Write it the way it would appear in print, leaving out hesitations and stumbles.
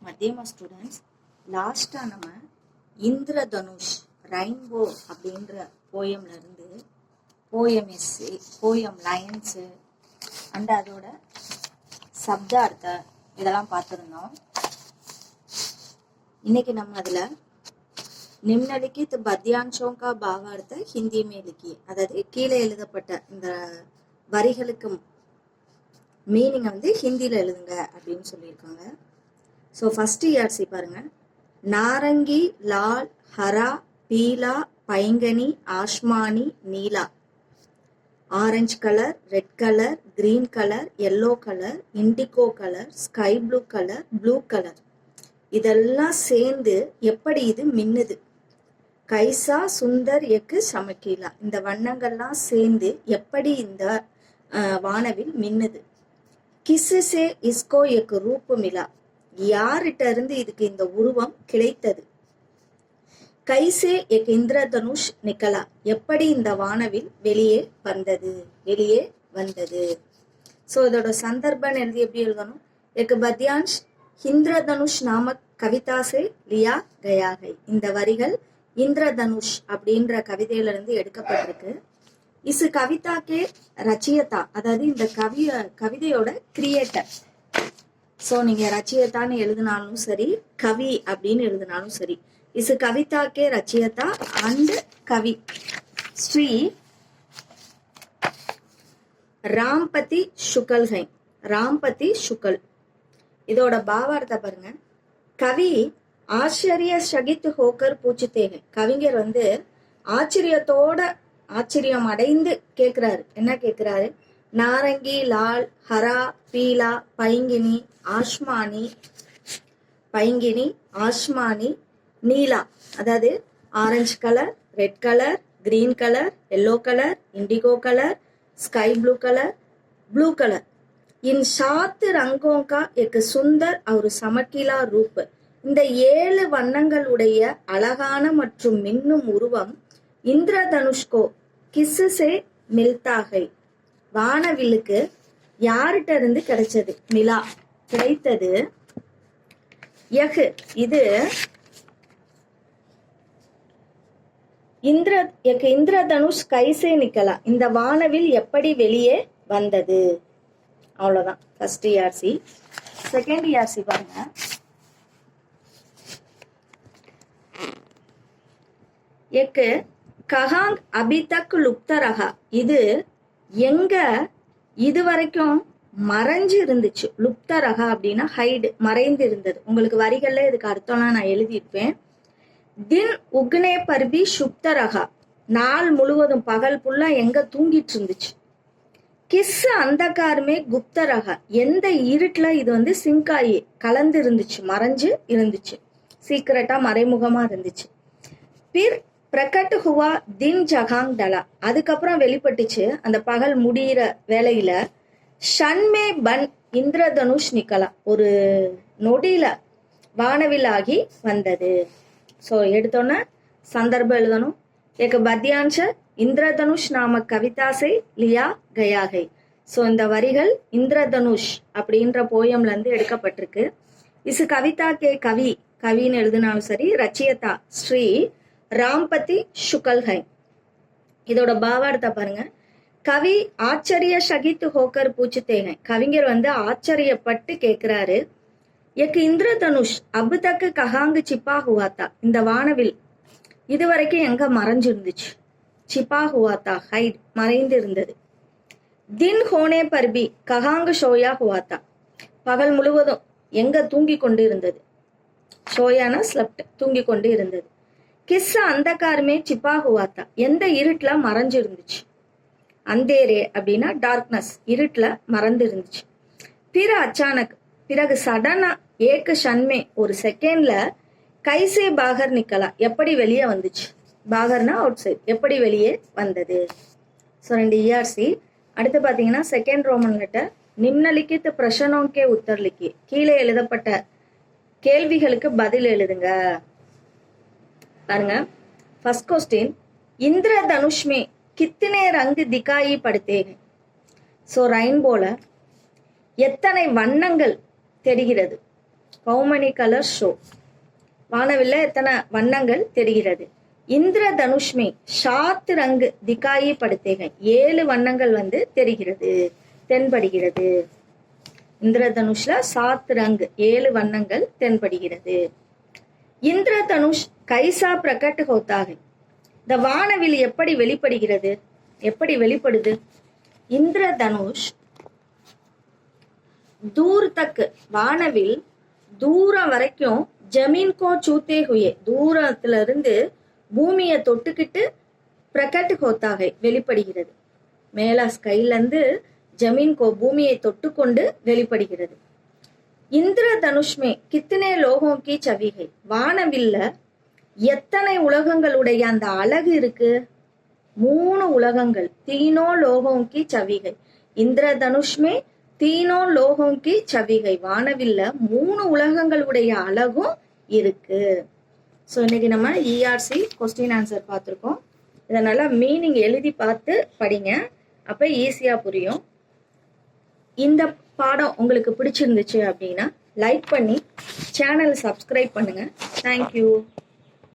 மத்தியமா students, லாஸ்ட்டாக நம்ம Indradhanush rainbow அப்படின்ற போயம்ல இருந்து poem essay, poem lines and அதோட சப்தார்த்த இதெல்லாம் பார்த்துருந்தோம். இன்னைக்கு நம்ம அதில் நிம்னலிக்கித் பத்யான்ஷோं का भावार्थ हिंदी में लिखिए, அதாவது கீழே எழுதப்பட்ட இந்த வரிகளுக்கு மீனிங்கை வந்து ஹிந்தியில் எழுதுங்க அப்படின்னு சொல்லியிருக்காங்க. ஸோ ஃபர்ஸ்ட் ERC பாருங்க. நாரங்கி, லால், ஹரா, பீலா, பைங்கனி, ஆஷ்மானி, நீலா. Orange colour, red colour, green colour, yellow colour, indigo colour, sky blue colour, blue colour. இதெல்லாம் சேர்ந்து எப்படி இது மின்னுது. கைசா சுந்தர் எக்கு சமக்கீலா. இந்த வண்ணங்கள்லாம் சேர்ந்து எப்படி இந்த வானவில் மின்னுது. கிசுசே இஸ்கோ எக்கு ரூப்பு மிலா. யார்கிட்ட இருந்து இதுக்கு இந்த உருவம் கிடைத்தது. கைசே எக் இந்திரதனுஷ் நிக்கலா. எப்படி இந்த வானவில் வெளியே வந்தது. ஸோ இதோட சந்தர்ப்பம் எழுதி எப்படி எழுதணும். எக் பத்யான்ஷ் இந்திரதனுஷ் நாமக் கவிதாசே லியா கயாகை. இந்த வரிகள் இந்திரதனுஷ் அப்படின்ற கவிதையில இருந்து எடுக்கப்பட்டிருக்கு. இசு கவிதாக்கே ரச்சியதா, அதாவது இந்த கவிதையோட கிரியேட்டர். ஸோ நீங்க ரச்சியத்தான்னு எழுதினாலும் சரி, கவி அப்படின்னு எழுதினாலும் சரி. இசு கவிதாக்கே ரச்சியதா அண்ட் கவி ஸ்ரீ ராம்பதி சுகல் ஹை. ராம்பதி சுகல். இதோட பாவார்த்த பாருங்க. கவி ஆச்சரிய சகித் ஹோக்கர் பூச்சித்தேங்க. கவிஞர் வந்து ஆச்சரியம் அடைந்து கேட்கிறாரு. என்ன கேட்கிறாரு. நாரங்கி, லால், ஹரா, பீலா, பைங்கினி, ஆஷ்மானி, நீலா. அதாவது orange colour, red colour, green colour, yellow colour, indigo colour, sky blue colour, blue colour. इन 7 रंगों का एक सुंदर और समकीला रूप. இந்த 7 வண்ணங்களுடைய அழகான மற்றும் மின்னும் உருவம் இந்திரதனுஷ்கோ கிஸ்ஸே மில்தா ஹை. வானவிலுக்கு யார்கிட்ட இருந்து கிடைச்சது. மிலா கிடைத்தது. யஹ் இது இந்திரதனுஷ் கைசே நிக்கலா. இந்த வானவில் எப்படி வெளியே வந்தது. அவ்வளவுதான் ஃபர்ஸ்ட் ERC. செகண்ட் ERC பாருங்க. எக்கு கஹாங் அபிதக் லுப்த ரஹா. இது எங்க இதுவரைக்கும் மறைஞ்சு இருந்துச்சு. லுப்த ரஹா அப்படின்னா ஹைடு, மறைந்து இருந்தது. உங்களுக்கு வரிகள்ல இதுக்கு அர்த்தம்லாம் நான் எழுதியிருப்பேன். தின் உக்னே பர்பி சுப்த ரஹா. நாள் முழுவதும் பகல் புல்லா எங்க தூங்கிட்டு இருந்துச்சு. கிஸ் அந்தகாரமே குப்த ரகா. எந்த இருட்டுல இது வந்து சிங்காயி கலந்து இருந்துச்சு, மறைஞ்சு இருந்துச்சு, சீக்கிரட்டா மறைமுகமா இருந்துச்சு. பிர் பிரகட் ஹுவா தின் ஜகாங் டலா. அதுக்கப்புறம் வெளிப்பட்டுச்சு அந்த பகல் முடிகிற வேலையில. ஷன்மே பன் இந்திரதனுஷ் நிக்கலா. ஒரு நொடியில வானவில் ஆகி வந்தது. ஸோ எடுத்தோன்னா சந்தர்ப்பம் எழுதணும். ஏக பத்யான்ஷ இந்திரதனுஷ் நாம கவிதாசை லியா கயாகை. ஸோ இந்த வரிகள் இந்திரதனுஷ் அப்படின்ற போயம்ல இருந்து எடுக்கப்பட்டிருக்கு. இசு கவிதா கே கவின்னு எழுதினாலும் சரி, ரச்சியதா ஸ்ரீ ராம்பதி சுகல் ஹை. இதோட பாவார்த்த பாருங்க. கவி ஆச்சரிய சகித் ஹோக்கர் பூச்சித்தேங்க. கவிஞர் வந்து ஆச்சரியப்பட்டு கேட்கிறாரு. எக்கு இந்திரதனுஷ் அபு தக்கு கஹாங்கு சிப்பா ஹுவாத்தா. இந்த வானவில் இதுவரைக்கும் எங்க மறைஞ்சு இருந்துச்சு. சிப்பா ஹுவாத்தா ஹைட், மறைந்து இருந்தது. தின் ஹோனே பர்பி கஹாங்கு ஷோயா ஹுவாத்தா. பகல் முழுவதும் எங்க தூங்கி கொண்டு இருந்தது. ஷோயானா ஸ்லெப்ட், தூங்கி கொண்டு இருந்தது. கிஸ் அந்தகாரமே சிப்பா ஹுவாத்தா. எந்த இருட்டுல மறைஞ்சு இருந்துச்சு. அந்தேரே அப்படின்னா டார்க்னஸ், இருட்டுல மறைந்து இருந்துச்சு. பிற அச்சானக், பிறகு சடனா ஏக்கு ஷன்மே ஒரு செகண்ட்ல கைசே பாகர் நிக்கலா. எப்படி வெளியே வந்துச்சு. பாகர்னா அவுட் சைட், எப்படி வெளியே வந்தது. So 2 ERC. அடுத்து பார்த்தீங்கன்னா செகண்ட் ரோமன் லெட்டர். நிம்னலிக்கித் பிரஷனோங்கே உத்தர் லிக்கி. கீழே எழுதப்பட்ட கேள்விகளுக்கு பதில் எழுதுங்க. பாருங்க. First question. இந்திரதனுஷ் மே கித்தனை ரங்கு திகாயி படுத்தேங்க. ஸோ ரெயின்போல எத்தனை வண்ணங்கள் தெரிகிறது. How many colors show? வானவில்ல எத்தனை வண்ணங்கள் தெரிகிறது? இந்திரதனுஷ் में 7 रंग दिखाई पड़ते हैं. 7 வண்ணங்கள் வந்து தெரிகிறது, தென்படுகிறது. இந்திரதனுஷ்ல 7 रंग 7 வண்ணங்கள் தென்படுகிறது. இந்திரதனுஷ் கைசா பிரகட் होता है. இந்த வானவில் எப்படி வெளிப்படுகிறது? எப்படி வெளிப்படுது? இந்திரதனுஷ் दूर तक வானவில் தூரம் வரைக்கும் ஜமீன் கோ சூத்தே ஹுயே தூரத்துல இருந்து பூமியை தொட்டுக்கிட்டு பிரகட் ஹோத்தாக வெளிப்படுகிறது. மேல ஸ்கைல இருந்து ஜமீன் கோ பூமியை தொட்டுக்கொண்டு வெளிப்படுகிறது. இந்திரதனுஷ்மே கித்தனை லோகம் கி சவிகை வானவில்ல எத்தனை உலகங்களுடைய அந்த அழகு இருக்கு? 3 உலகங்கள். தீனோ லோகம் கி சவிகை. இந்திரதனுஷ்மே தீனோ லோகம் கி சவிகை வானவில்ல 3 உலகங்களுடைய அழகும் இருக்கு. ஸோ இன்னைக்கு நம்ம இஆர்சி கொஸ்டின் ஆன்சர் பார்த்துருக்கோம். இதனால மீனிங் எழுதி பார்த்து படிங்க, அப்ப ஈஸியா புரியும். இந்த பாடம் உங்களுக்கு பிடிச்சிருந்துச்சு அப்படின்னா லைக் பண்ணி சேனல் சப்ஸ்கிரைப் பண்ணுங்க. தேங்க்யூ.